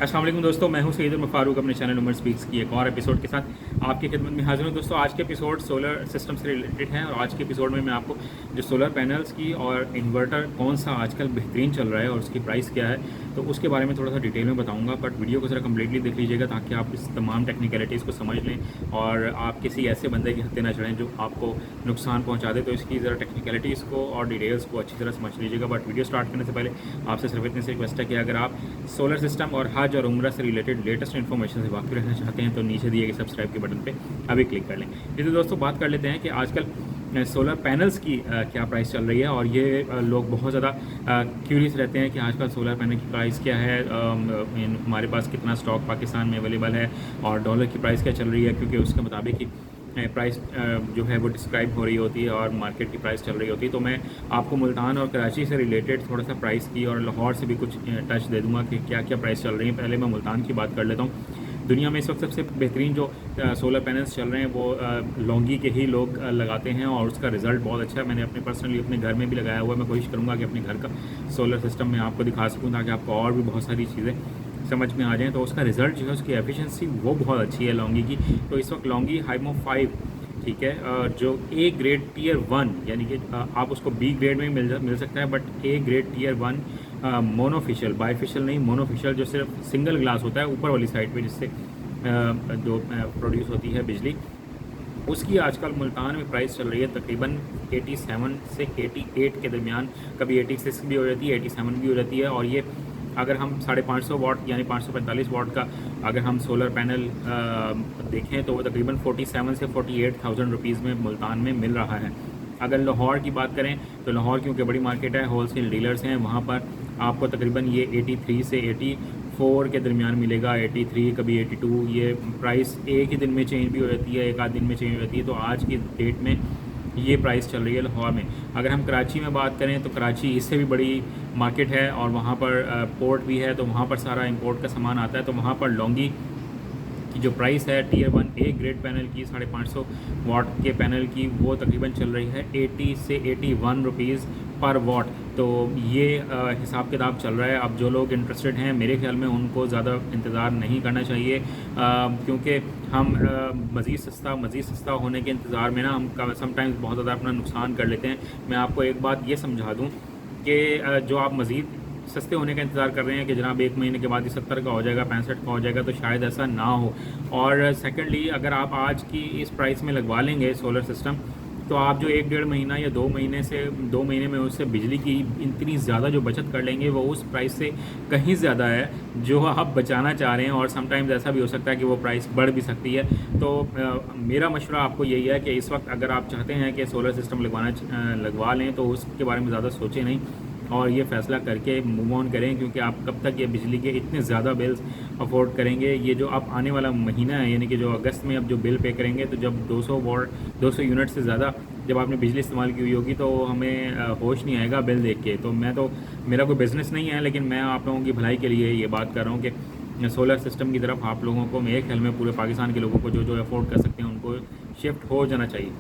अस्सलाम वालेकुम दोस्तों, मैं हूं सईद उमर फारूक अपने चैनल उमर स्पीक्स की एक और एपिसोड के साथ आपकी खिदमत में हाजिर हूं। दोस्तों आज के एपिसोड सोलर सिस्टम से रिलेटेड है और आज के एपिसोड में मैं आपको जो सोलर पैनल्स की और इन्वर्टर कौन सा आजकल बेहतरीन चल रहा है और उसकी प्राइस क्या है तो उसके बारे में थोड़ा सा डिटेल में बताऊँगा। बट वीडियो को ज़रा कम्प्लीटली देख लीजिएगा ताकि आप इस तमाम टेक्निकलिटीज़ को समझ लें और आप किसी ऐसे बंदे के हत्थे ना चढ़ें जो आपको नुकसान पहुँचा दे। तो इसकी ज़रा टेक्निकलिटीज़ को और डिटेल्स को अच्छी तरह समझ लीजिएगा। बट वीडियो स्टार्ट करने से पहले आपसे सिर्फ इतनी सी रिक्वेस्ट है कि अगर आप सोलर सिस्टम और हज और उम्रा से रिलेटेड लेटेस्ट इन्फॉर्मेशन से वाकिफ रहना चाहते हैं तो नीचे दिए गए सब्सक्राइब के बटन पे अभी क्लिक कर लें। इसे दोस्तों बात कर लेते हैं कि आजकल सोलर पैनल्स की क्या प्राइस चल रही है। और ये लोग बहुत ज़्यादा क्यूरियस रहते हैं कि आजकल सोलर पैनल की प्राइस क्या है, हमारे पास कितना स्टॉक पाकिस्तान में अवेलेबल है और डॉलर की प्राइस क्या चल रही है, क्योंकि उसके मुताबिक ही प्राइस जो है वो डिस्क्राइब हो रही होती है और मार्केट की प्राइस चल रही होती है। तो मैं आपको मुल्तान और कराची से रिलेटेड थोड़ा सा प्राइस की और लाहौर से भी कुछ टच दे दूंगा कि क्या क्या प्राइस चल रही है। पहले मैं मुल्तान की बात कर लेता हूँ। दुनिया में इस वक्त सबसे बेहतरीन जो सोलर पैनल्स चल रहे हैं वो लौंगी के ही लोग लगाते हैं और उसका रिज़ल्ट बहुत अच्छा है। मैंने अपने पर्सनली अपने घर में भी लगाया हुआ है। मैं कोशिश करूँगा कि अपने घर का सोलर सिस्टम में आपको दिखा सकूँ ताकि आपको और भी बहुत सारी चीज़ें समझ में आ जाएँ। तो उसका रिज़ल्ट जो है उसकी एफिशिएंसी वो बहुत अच्छी है लौंगी की। तो इस वक्त लौंगी हाइमो 5 ठीक है, जो ए ग्रेड टियर 1 यानी कि आप उसको बी ग्रेड में मिल सकता है, but A grade tier 1 monofacial, bifacial नहीं मोनोफिशियल, जो सिर्फ सिंगल ग्लास होता है ऊपर वाली साइड पे जिससे जो प्रोड्यूस होती है बिजली, उसकी आजकल मुल्तान में प्राइस चल रही है तकरीबन 87 से 88 के दरमियान। कभी 86 भी हो जाती है, 87 भी हो जाती है। और ये अगर हम 550 वाट यानी 545 वाट का अगर हम सोलर पैनल देखें तो वो तकरीबन 47 से 48,000 रुपीज़ में मुल्तान में मिल रहा है। अगर लाहौर की बात करें तो लाहौर क्योंकि बड़ी मार्केट है, होलसेल डीलर्स हैं, वहाँ पर आपको तकरीबन ये 83 से 84 के दरमियान मिलेगा। 83 कभी 82, ये प्राइस एक ही दिन में चेंज भी हो जाती है, एक आध दिन में चेंज हो जाती है। तो आज की डेट में ये प्राइस चल रही है लाहौर में। अगर हम कराची में बात करें तो कराची इससे भी बड़ी मार्केट है और वहाँ पर पोर्ट भी है, तो वहाँ पर सारा इंपोर्ट का सामान आता है। तो वहाँ पर लौंगी की जो प्राइस है टियर 1 ए ग्रेड पैनल की 550 वाट के पैनल की वो तकरीबन चल रही है 80 से 81 रुपीज़ पर वाट। तो ये हिसाब किताब चल रहा है। अब जो लोग इंटरेस्टेड हैं मेरे ख्याल में उनको ज़्यादा इंतज़ार नहीं करना चाहिए, क्योंकि हम मज़ीद सस्ता होने के इंतज़ार में ना हम समटाइम्स बहुत ज़्यादा अपना नुकसान कर लेते हैं। मैं आपको एक बात ये समझा दूँ कि जो आप मज़ीद सस्ते होने का इंतज़ार कर रहे हैं कि जनाब एक महीने के बाद ही 70 का हो जाएगा, 65 का हो जाएगा, तो शायद ऐसा ना हो। और सेकेंडली अगर आप आज की इस प्राइस में लगवा लेंगे सोलर सिस्टम तो आप जो 1-1.5 महीना या 2 महीने में उससे बिजली की इतनी ज़्यादा जो बचत कर लेंगे वो उस प्राइस से कहीं ज़्यादा है जो आप बचाना चाह रहे हैं। और समटाइम्स ऐसा भी हो सकता है कि वो प्राइस बढ़ भी सकती है। तो मेरा मशवरा आपको यही है कि इस वक्त अगर आप चाहते हैं कि सोलर सिस्टम लगवा लें तो उसके बारे में ज़्यादा सोचें नहीं और ये फ़ैसला करके मूव ऑन करें, क्योंकि आप कब तक ये बिजली के इतने ज़्यादा बिल्स अफोर्ड करेंगे। ये जो आप आने वाला महीना है यानी कि जो अगस्त में अब जो बिल पे करेंगे तो जब 200 यूनिट से ज़्यादा जब आपने बिजली इस्तेमाल की हुई होगी तो हमें होश नहीं आएगा बिल देख के। तो मेरा कोई बिज़नेस नहीं है, लेकिन मैं आप लोगों की भलाई के लिए ये बात कर रहा हूँ कि सोलर सिस्टम की तरफ आप लोगों को, मेरे ख्याल में पूरे पाकिस्तान के लोगों को जो अफोर्ड कर सकते हैं उनको शिफ्ट हो जाना चाहिए।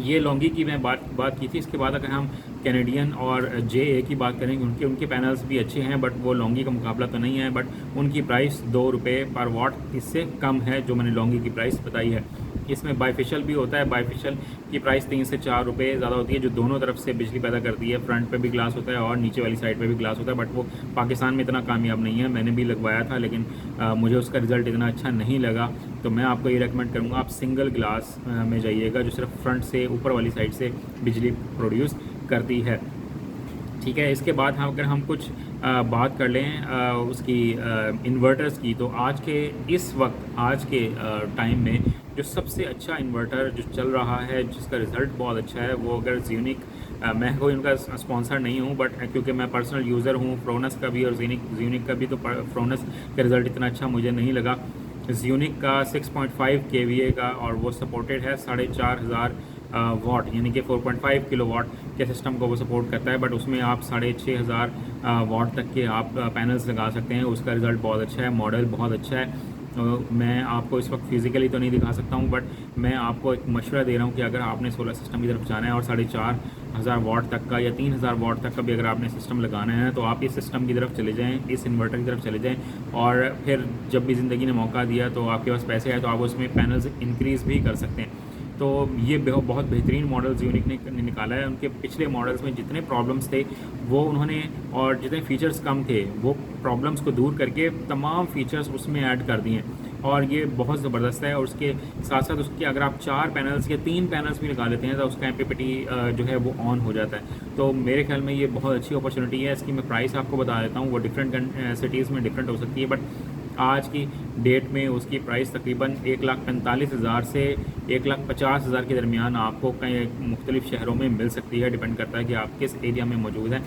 ये लौंगी की मैं बात की थी। इसके बाद अगर हम कैनेडियन और JA की बात करेंगे उनके पैनल्स भी अच्छे हैं, बट वो लौंगी का मुकाबला तो नहीं है। बट उनकी प्राइस 2 रुपये पर वाट इससे कम है जो मैंने लौंगी की प्राइस बताई है। इसमें बाईफिशियल भी होता है, बाईफिशियल की प्राइस 3 से 4 रुपये ज़्यादा होती है, जो दोनों तरफ से बिजली पैदा करती है। फ्रंट पे भी ग्लास होता है और नीचे वाली साइड पे भी ग्लास होता है, बट वो पाकिस्तान में इतना कामयाब नहीं है। मैंने भी लगवाया था लेकिन मुझे उसका रिज़ल्ट इतना अच्छा नहीं लगा। तो मैं आपको ये रेकमेंड करूँगा आप सिंगल ग्लास में जाइएगा जो सिर्फ फ्रंट से ऊपर वाली साइड से बिजली प्रोड्यूस करती है। ठीक है, इसके बाद अगर हम कुछ बात कर लें उसकी इन्वर्टर्स की, तो आज के टाइम में जो सबसे अच्छा इन्वर्टर जो चल रहा है जिसका रिज़ल्ट बहुत अच्छा है वो अगर ज़्यूनिक, मैं कोई उनका स्पॉन्सर नहीं हूँ बट क्योंकि मैं पर्सनल यूज़र हूँ फ्रोनस का भी और ज़्यूनिक का भी, तो फ्रोनस का रिज़ल्ट इतना अच्छा मुझे नहीं लगा। ज़्यूनिक का 6.5 kVA का और वो सपोर्टेड है 4,500 वाट यानी कि 4.5 किलोवाट के सिस्टम को वो सपोर्ट करता है। बट उसमें आप 6,500 वाट तक के आप पैनल्स लगा सकते हैं। उसका रिज़ल्ट बहुत अच्छा है, मॉडल बहुत अच्छा है मैं आपको इस वक्त फिज़िकली तो नहीं दिखा सकता हूँ, बट मैं आपको एक मशवरा दे रहा हूँ कि अगर आपने सोलर सिस्टम की तरफ जाना है और 4,500 वाट तक का या 3,000 वाट तक का भी अगर आपने सिस्टम लगाना है तो आप इस सिस्टम की तरफ चले जाएँ, इस इन्वर्टर की तरफ चले जाएँ। और फिर जब भी ज़िंदगी ने मौका दिया तो आपके पास पैसे आए तो आप उसमें पैनल्स इंक्रीज़ भी कर सकते हैं। तो ये बहुत बेहतरीन मॉडल्स यूनिक ने निकाला है। उनके पिछले मॉडल्स में जितने प्रॉब्लम्स थे वो उन्होंने, और जितने फ़ीचर्स कम थे वो प्रॉब्लम्स को दूर करके तमाम फ़ीचर्स उसमें ऐड कर दिए हैं और ये बहुत ज़बरदस्त है। और उसके साथ साथ उसके अगर आप 4 पैनल्स या 3 पैनल्स भी लगा लेते हैं तो उसका MPPT जो है वो ऑन हो जाता है। तो मेरे ख्याल में ये बहुत अच्छी अपॉर्चुनिटी है। इसकी मैं प्राइस आपको बता देता हूँ, वो डिफरेंट सिटीज़ में डिफरेंट हो सकती है, बट आज की डेट में उसकी प्राइस तकरीबन 1,45,000 से 1,50,000 के दरमियान आपको कई मुख्तलिफ़ शहरों में मिल सकती है। डिपेंड करता है कि आप किस एरिया में मौजूद हैं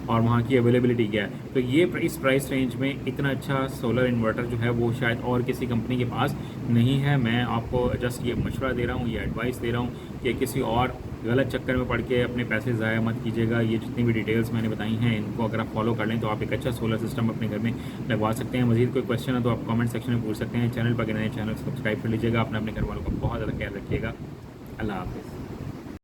और वहाँ की अवेलेबिलिटी क्या है। तो ये इस प्राइस रेंज में इतना अच्छा सोलर इन्वर्टर जो है वो शायद और किसी कंपनी के पास नहीं है। मैं आपको जस्ट ये मशवरा दे रहा हूँ, ये एडवाइस दे रहा हूँ कि किसी और गलत चक्कर में पड़ के अपने पैसे ज़ाया मत कीजिएगा। ये जितनी भी डिटेल्स मैंने बताई हैं इनको अगर आप फॉलो कर लें तो आप एक अच्छा सोलर सिस्टम अपने घर में लगवा सकते हैं। मज़ीद कोई क्वेश्चन है तो आप कमेंट सेक्शन में पूछ सकते हैं। चैनल पर नए चैनल सब्सक्राइब कर लीजिएगा। अपने घर वालों का बहुत ज़्यादा ख्याल रखिएगा। अल्लाह हाफ़िज़।